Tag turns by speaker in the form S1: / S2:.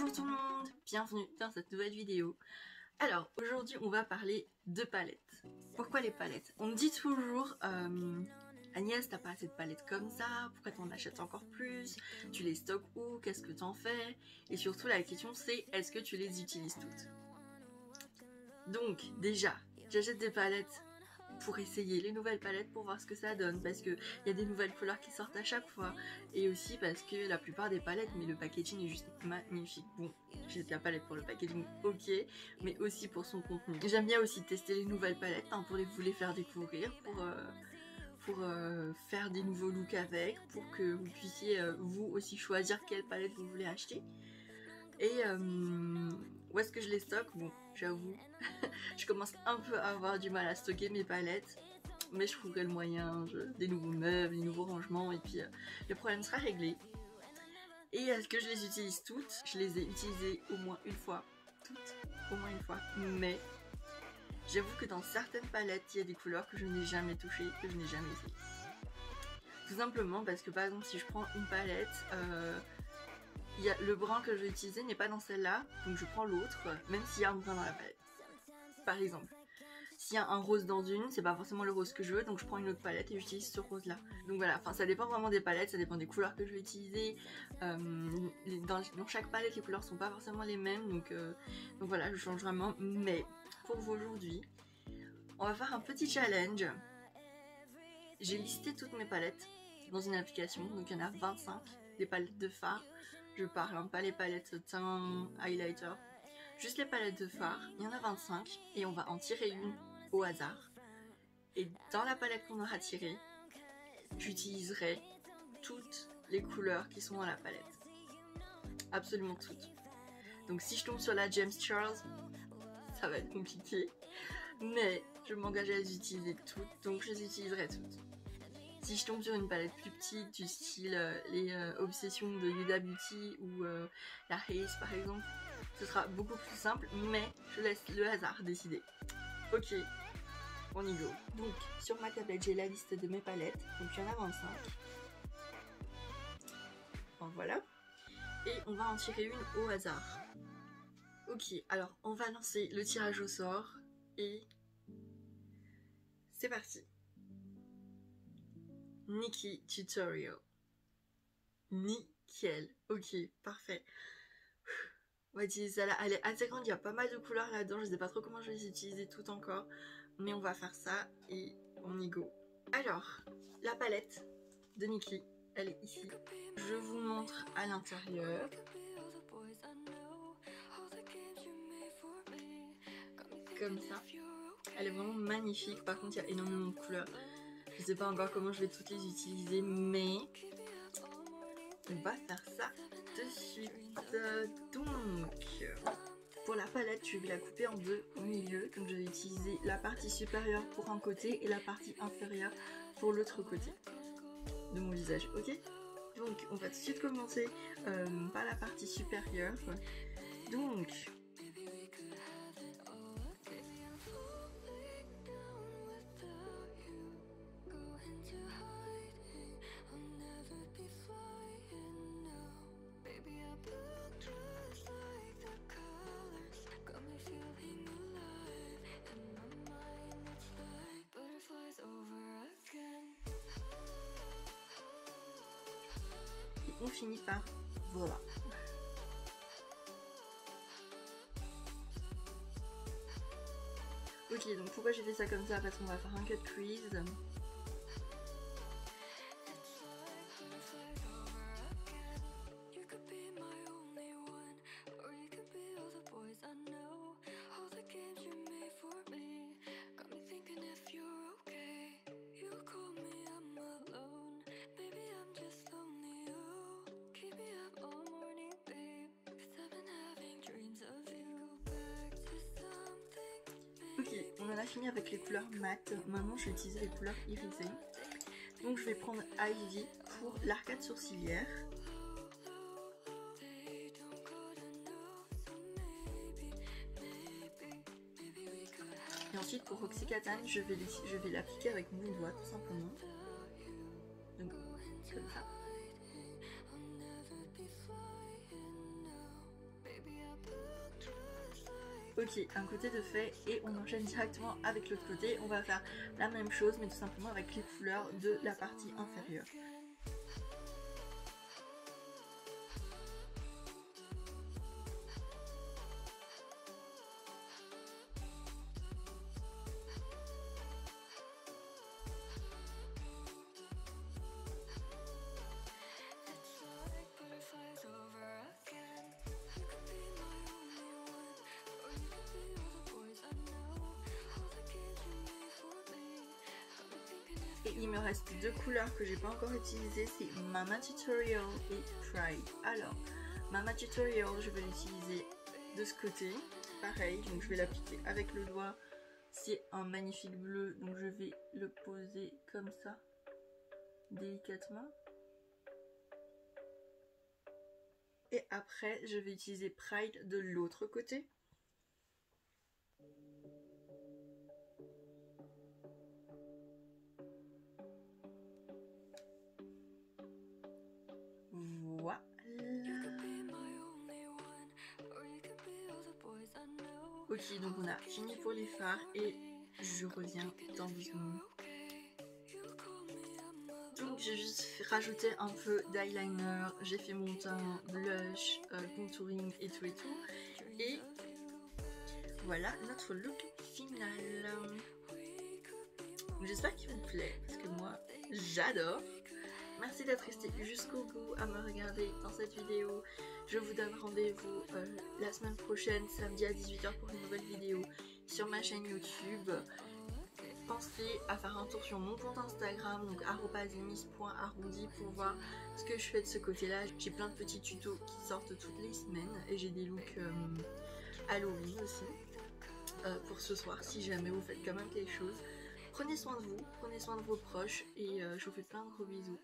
S1: Bonjour tout le monde, bienvenue dans cette nouvelle vidéo. Alors aujourd'hui on va parler de palettes. Pourquoi les palettes? On me dit toujours Agnès, t'as pas assez de palettes comme ça, pourquoi t'en achètes encore plus? Tu les stockes où? Qu'est-ce que t'en fais? Et surtout la question c'est, est-ce que tu les utilises toutes? Donc déjà, j'achète des palettes pour essayer les nouvelles palettes, pour voir ce que ça donne, parce que il y a des nouvelles couleurs qui sortent à chaque fois, et aussi parce que la plupart des palettes, mais le packaging est juste magnifique. Bon, j'ai de la palette pour le packaging, ok, mais aussi pour son contenu. J'aime bien aussi tester les nouvelles palettes, hein, pour vous les faire découvrir, pour faire des nouveaux looks avec, pour que vous puissiez vous aussi choisir quelle palette vous voulez acheter. Et où est-ce que je les stocke? Bon, j'avoue, je commence un peu à avoir du mal à stocker mes palettes, mais je trouverai le moyen, des nouveaux meubles, des nouveaux rangements, et puis le problème sera réglé. Et est-ce que je les utilise toutes? Je les ai utilisées au moins une fois, toutes, au moins une fois, mais j'avoue que dans certaines palettes, il y a des couleurs que je n'ai jamais touchées, que je n'ai jamais essayées. Tout simplement parce que par exemple, si je prends une palette, le brun que je vais utiliser n'est pas dans celle-là, donc je prends l'autre, même s'il y a un brun dans la palette. Par exemple, s'il y a un rose dans une, c'est pas forcément le rose que je veux, donc je prends une autre palette et j'utilise ce rose-là. Donc voilà, enfin ça dépend vraiment des palettes, ça dépend des couleurs que je vais utiliser. Dans chaque palette, les couleurs sont pas forcément les mêmes, donc voilà, je change vraiment. Mais pour vous aujourd'hui, on va faire un petit challenge. J'ai listé toutes mes palettes dans une application, donc il y en a 25, des palettes de fard. Je parle, hein, pas les palettes teint, highlighter, juste les palettes de fard. Il y en a 25 et on va en tirer une au hasard. Et dans la palette qu'on aura tirée, j'utiliserai toutes les couleurs qui sont dans la palette. Absolument toutes. Donc si je tombe sur la James Charles, ça va être compliqué. Mais je m'engage à les utiliser toutes, donc je les utiliserai toutes. Si je tombe sur une palette plus petite, du style les Obsessions de Huda Beauty ou la Haze par exemple, ce sera beaucoup plus simple, mais je laisse le hasard décider. Ok, on y go. Donc sur ma tablette, j'ai la liste de mes palettes, donc il y en a 25. Bon, voilà. Et on va en tirer une au hasard. Ok, alors on va lancer le tirage au sort et c'est parti. Nikki Tutorial. Nickel. Ok, parfait. On va utiliser celle-là. Elle est assez grande, il y a pas mal de couleurs là-dedans. Je sais pas trop comment je vais les utiliser toutes encore. Mais on va faire ça et on y go. Alors, la palette de Nikki, elle est ici. Je vous montre à l'intérieur. Comme ça. Elle est vraiment magnifique. Par contre, il y a énormément de couleurs. Je sais pas encore comment je vais toutes les utiliser, mais on va faire ça de suite. Donc, pour la palette, je vais la couper en deux au milieu. Donc, je vais utiliser la partie supérieure pour un côté et la partie inférieure pour l'autre côté de mon visage. Ok? Donc, on va tout de suite commencer par la partie supérieure. Donc, et on finit par voilà. Ok, donc pourquoi j'ai fait ça comme ça? Parce qu'on va faire un cut crease. Ok, on en a fini avec les couleurs mat. Maintenant, je vais utiliser les couleurs irisées. Donc, je vais prendre Ivy pour l'arcade sourcilière. Et ensuite, pour Roxicatane, je vais l'appliquer avec mon doigt, tout simplement. Donc, comme ça. Ok, un côté de fait et on enchaîne directement avec l'autre côté. On va faire la même chose mais tout simplement avec les couleurs de la partie inférieure. Et il me reste deux couleurs que j'ai pas encore utilisées, c'est Mama Tutorial et Pride. Alors, Mama Tutorial, je vais l'utiliser de ce côté, pareil, donc je vais l'appliquer avec le doigt. C'est un magnifique bleu, donc je vais le poser comme ça, délicatement. Et après, je vais utiliser Pride de l'autre côté. Voilà. Ok, donc on a fini pour les fards et je reviens dans 2 secondes. Donc j'ai juste rajouté un peu d'eyeliner, j'ai fait mon teint, blush, contouring et tout. Et voilà notre look final. J'espère qu'il vous plaît parce que moi j'adore. Merci d'être resté jusqu'au bout à me regarder dans cette vidéo. Je vous donne rendez-vous la semaine prochaine, samedi à 18 h pour une nouvelle vidéo sur ma chaîne YouTube. Pensez à faire un tour sur mon compte Instagram, donc @miss.arrondi pour voir ce que je fais de ce côté-là. J'ai plein de petits tutos qui sortent toutes les semaines et j'ai des looks Halloween aussi pour ce soir si jamais vous faites quand même quelque chose. Prenez soin de vous, prenez soin de vos proches et je vous fais plein de gros bisous.